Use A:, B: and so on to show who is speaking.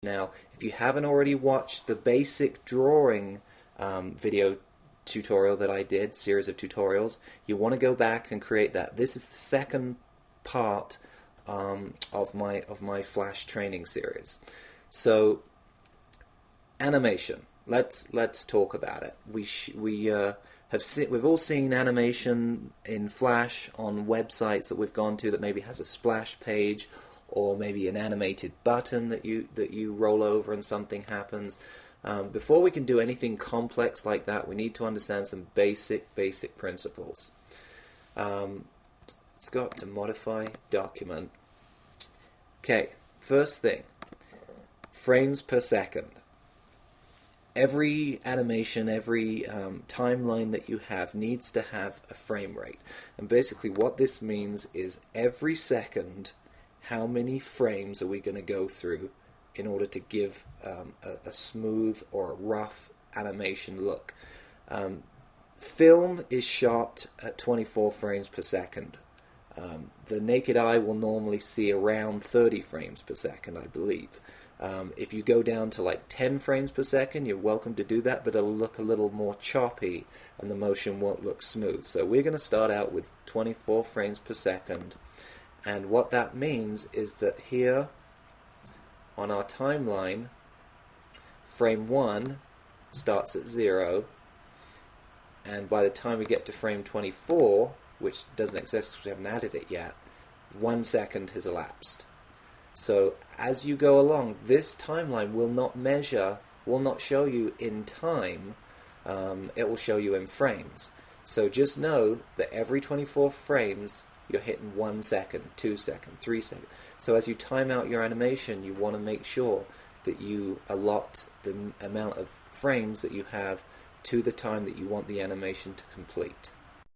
A: Now, if you haven't already watched the basic drawing video tutorial that I did, series of tutorials, you want to go back and create that. This is the second part of my Flash training series. So, animation. Let's talk about it. We've all seen animation in Flash on websites that we've gone to that maybe has a splash page, or maybe an animated button that you roll over and something happens. Before we can do anything complex like that, we need to understand some basic principles. Let's go up to Modify, Document. Okay, first thing, frames per second. Every animation, every timeline that you have needs to have a frame rate. And basically what this means is every second, how many frames are we going to go through in order to give a smooth or a rough animation look. Film is shot at 24 frames per second. The naked eye will normally see around 30 frames per second, I believe. If you go down to like 10 frames per second, you're welcome to do that, but it'll look a little more choppy and the motion won't look smooth. So we're going to start out with 24 frames per second, and what that means is that here on our timeline, frame 1 starts at 0, and by the time we get to frame 24, which doesn't exist because we haven't added it yet, 1 second has elapsed. So as you go along, this timeline will not show you in time, it will show you in frames. So just know that every 24 frames you're hitting 1 second, 2 seconds, 3 seconds. So as you time out your animation, you want to make sure that you allot the amount of frames that you have to the time that you want the animation to complete.